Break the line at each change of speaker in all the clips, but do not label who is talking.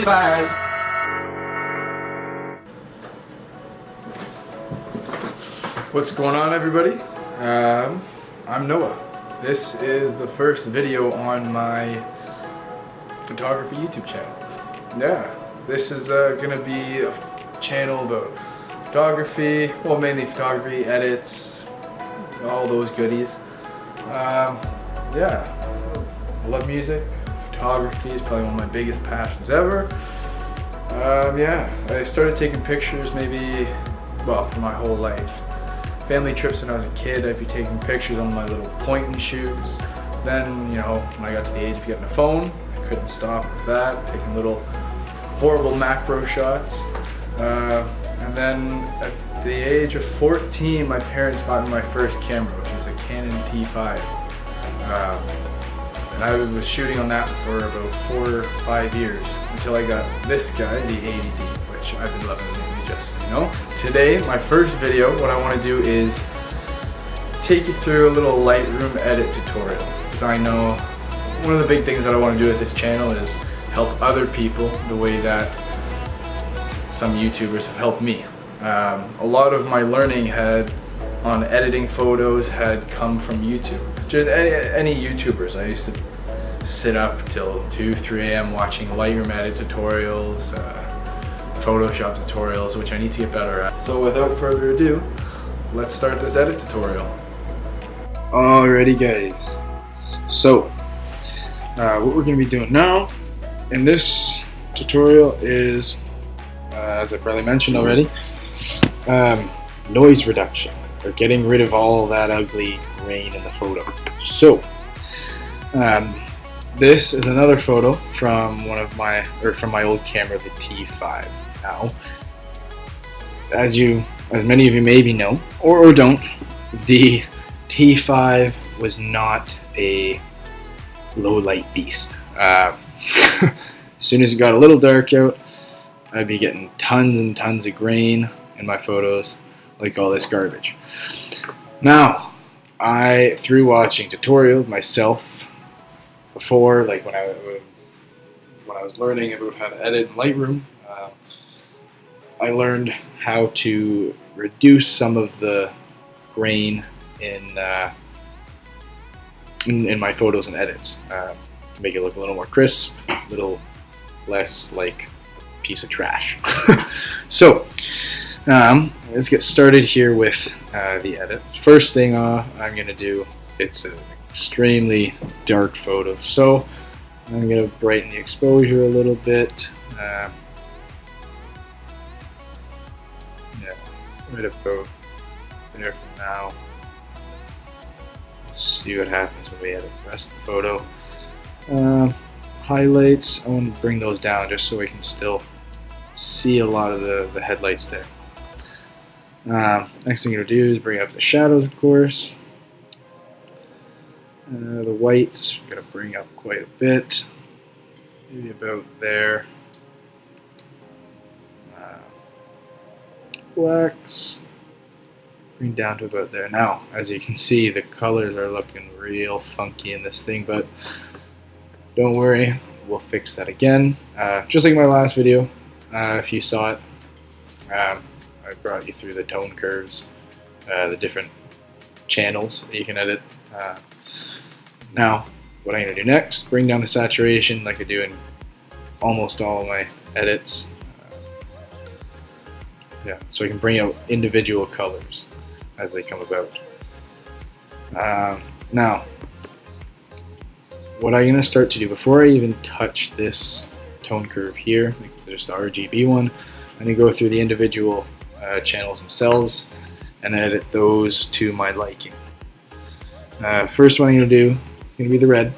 survive.
What's going on, everybody? I'm Noah. This is the first video on my photography YouTube channel. Yeah, this is gonna be a channel about photography, well, mainly photography, edits, all those goodies. Yeah, I love music. Photography is probably one of my biggest passions ever. Yeah, I started taking pictures maybe, well, for my whole life. Family trips when I was a kid, I'd be taking pictures on my little point and shoots. Then, you know, when I got to the age of getting a phone, I couldn't stop with that, taking little horrible macro shots. And then at the age of 14, my parents got me my first camera, which was a Canon T5. And I was shooting on that for about 4 or 5 years until I got this guy, the 80D, which I've been loving lately, just so you know. Today, my first video, what I want to do is take you through a little Lightroom edit tutorial. Because I know one of the big things that I want to do with this channel is help other people the way that some YouTubers have helped me. A lot of my learning on editing photos had come from YouTube. Just any YouTubers. I used to sit up till 2, 3 a.m. watching Lightroom edit tutorials, Photoshop tutorials, which I need to get better at. So without further ado, let's start this edit tutorial.
Alrighty guys, so what we're going to be doing now in this tutorial is, as I probably mentioned already, noise reduction, or getting rid of all that ugly grain in the photo. So this is another photo from from my old camera, the T5. Now, as many of you maybe know or don't, the T5 was not a low light beast. As soon as it got a little dark out, I'd be getting tons and tons of grain in my photos, like all this garbage. Now, through watching tutorials myself before, like when I was learning about how to edit in Lightroom, I learned how to reduce some of the grain in my photos and edits to make it look a little more crisp, a little less like a piece of trash. So let's get started here with the edit. First thing I'm going to do, it's an extremely dark photo, so I'm going to brighten the exposure a little bit. Yeah, right about there for now. See what happens when we edit the rest of the photo. Highlights, I want to bring those down just so we can still see a lot of the headlights there. Next thing you're going to do is bring up the shadows, of course. The whites, I'm going to bring up quite a bit, maybe about there. Blacks, bring down to about there. Now, as you can see, the colors are looking real funky in this thing, but don't worry, we'll fix that again. Just like my last video, if you saw it, I brought you through the tone curves, the different channels that you can edit. Now, what I'm going to do next, bring down the saturation like I do in almost all of my edits. Yeah, so I can bring out individual colors as they come about. Now, what I'm going to start to do before I even touch this tone curve here, like just the RGB one, I'm going to go through the individual channels themselves and edit those to my liking. First one I'm going to do is going to be the red.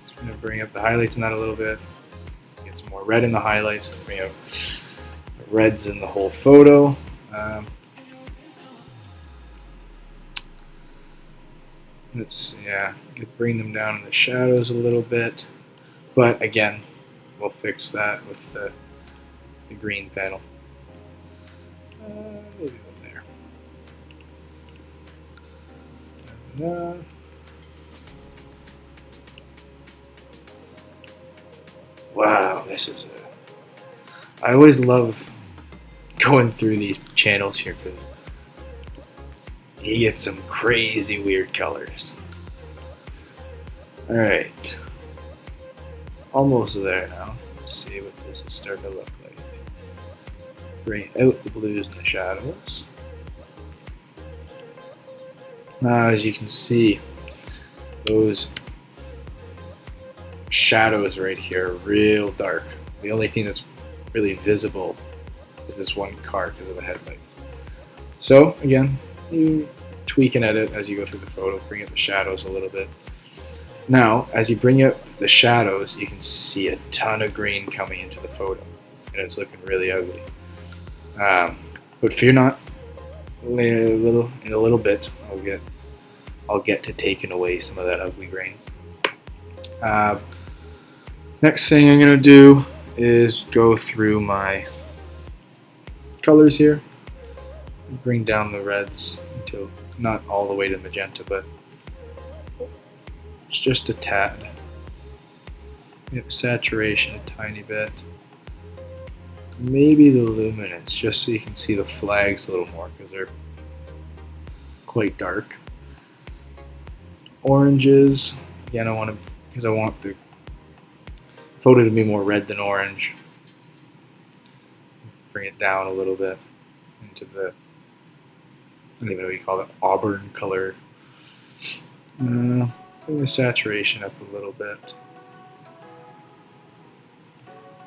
Just going to bring up the highlights in that a little bit, get some more red in the highlights to bring out the reds in the whole photo. Bring them down in the shadows a little bit, but again, we'll fix that with the green panel. Maybe about there. wow, I always love going through these channels here because you get some crazy weird colors. Alright, almost there now. Let's see what this is starting to look like. Bring out the blues and the shadows. Now, as you can see, those shadows right here are real dark. The only thing that's really visible is this one car because of the headlights. So again, you tweak and edit as you go through the photo, bring out the shadows a little bit. Now, as you bring out the shadows, you can see a ton of green coming into the photo, and it's looking really ugly. But fear not, in a little bit, I'll get to taking away some of that ugly grain. Next thing I'm gonna do is go through my colors here, bring down the reds until not all the way to magenta, but it's just a tad. Yep, saturation a tiny bit. Maybe the luminance, just so you can see the flags a little more because they're quite dark. Oranges, again, I want the photo to be more red than orange. Bring it down a little bit into the, I don't even know what you call it, auburn color. Bring the saturation up a little bit.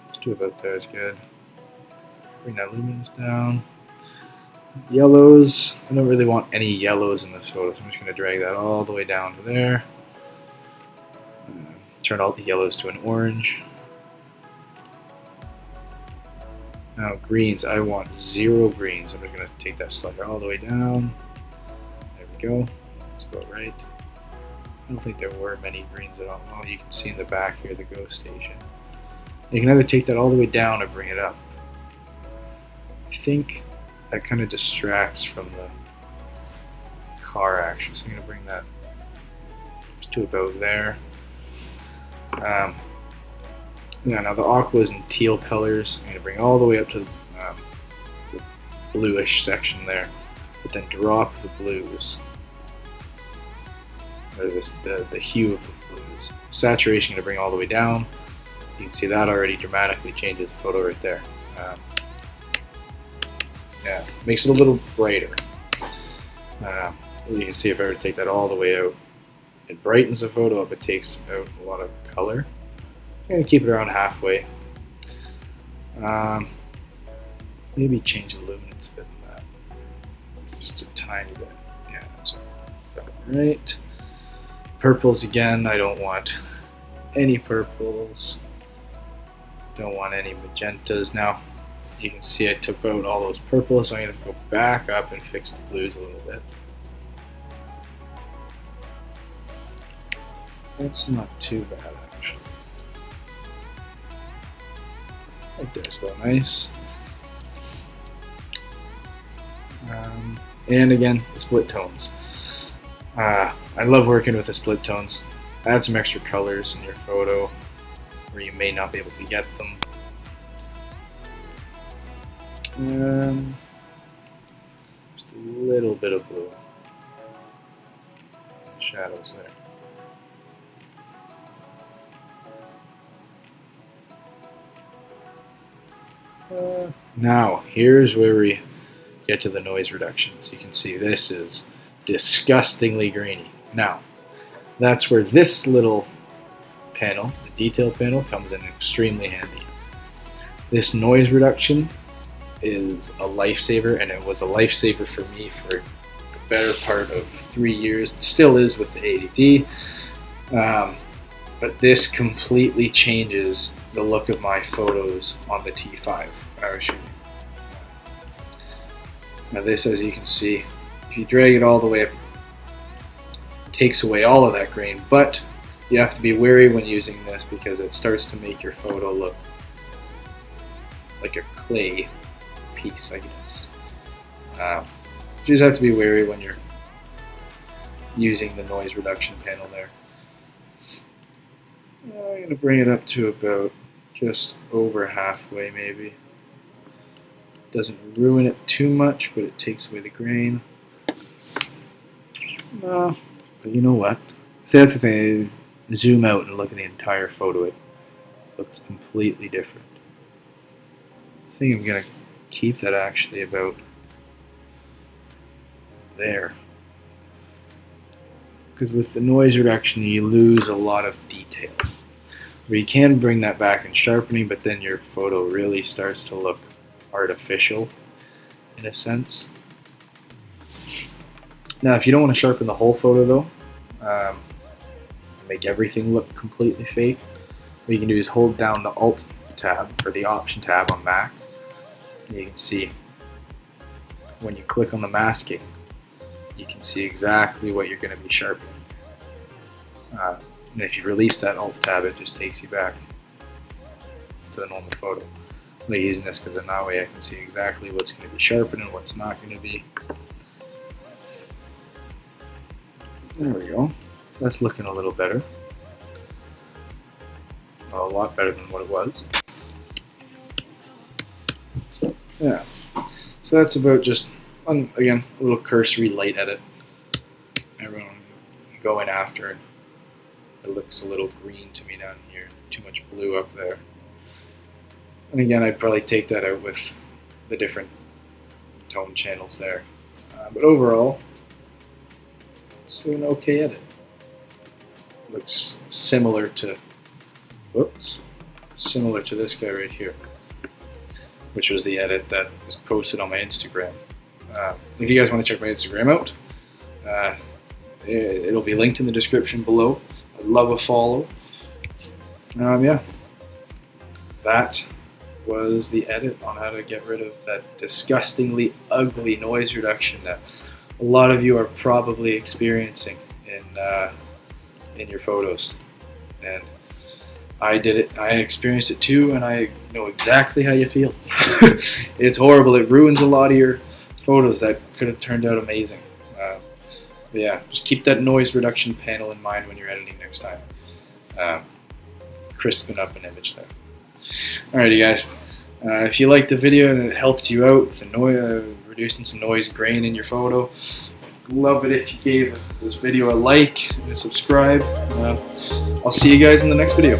Let's do about there is good. Bring that luminance down. Yellows, I don't really want any yellows in this photo, so I'm just going to drag that all the way down to there. Turn all the yellows to an orange. Now greens, I want 0 greens. I'm just going to take that slider all the way down. There we go. That's about right. I don't think there were many greens at all. Well, you can see in the back here the ghost station. You can either take that all the way down or bring it up. I think that kind of distracts from the car action, so I'm going to bring that just to about there. Now the aquas and teal colors, I'm going to bring all the way up to the bluish section there, but then drop the blues, or the hue of the blues. Saturation, I'm going to bring all the way down. You can see that already dramatically changes the photo right there. Yeah, makes it a little brighter. You can see if I were to take that all the way out, it brightens the photo up, it takes out a lot of color. I'm going to keep it around halfway. Maybe change the luminance a bit in that. Just a tiny bit. Yeah, that's about right. Purples again, I don't want any purples. Don't want any magentas. Now, you can see I took out all those purples, so I'm going to go back up and fix the blues a little bit. That's not too bad, actually. Like this, about nice. And again, the split tones. I love working with the split tones. Add some extra colors in your photo where you may not be able to get them. Just a little bit of blue. Shadows there. Now, here's where we get to the noise reductions. You can see this is disgustingly grainy. Now, that's where this little panel, the detail panel, comes in extremely handy. This noise reduction is a lifesaver, and it was a lifesaver for me for the better part of 3 years. It still is with the ADD, but this completely changes the look of my photos on the T5 I was shooting. Now this, as you can see, if you drag it all the way up, it takes away all of that grain, but you have to be wary when using this because it starts to make your photo look like a clay piece, I guess. You just have to be wary when you're using the noise reduction panel there. I'm going to bring it up to about just over halfway maybe. Doesn't ruin it too much, but it takes away the grain. But you know what? See, that's the thing. Zoom out and look at the entire photo. It looks completely different. I think I'm going to keep that actually about there. Because with the noise reduction, you lose a lot of detail. Where you can bring that back in sharpening, but then your photo really starts to look artificial in a sense. Now, if you don't want to sharpen the whole photo though, make everything look completely fake, what you can do is hold down the Alt tab or the Option tab on Mac. And you can see when you click on the masking, you can see exactly what you're going to be sharpening. And if you release that Alt tab, it just takes you back to the normal photo. I'm like using this because in that way I can see exactly what's going to be sharpened and what's not going to be. There we go. That's looking a little better. A lot better than what it was. Yeah. So that's about just, again, a little cursory light edit. Everyone go in after it. It looks a little green to me down here. Too much blue up there. And again, I'd probably take that out with the different tone channels there. But overall, it's an okay edit. Looks similar to, similar to this guy right here, which was the edit that was posted on my Instagram. If you guys want to check my Instagram out, it'll be linked in the description below. I'd love a follow. Yeah, that was the edit on how to get rid of that disgustingly ugly noise reduction that a lot of you are probably experiencing in your photos. And I did it, I experienced it too, and I know exactly how you feel. It's horrible. It ruins a lot of your photos that could have turned out amazing. But yeah, just keep that noise reduction panel in mind when you're editing next time. Crisping up an image there. Alrighty guys, if you liked the video and it helped you out with the reducing some noise grain in your photo, love it if you gave this video a like and subscribe. I'll see you guys in the next video.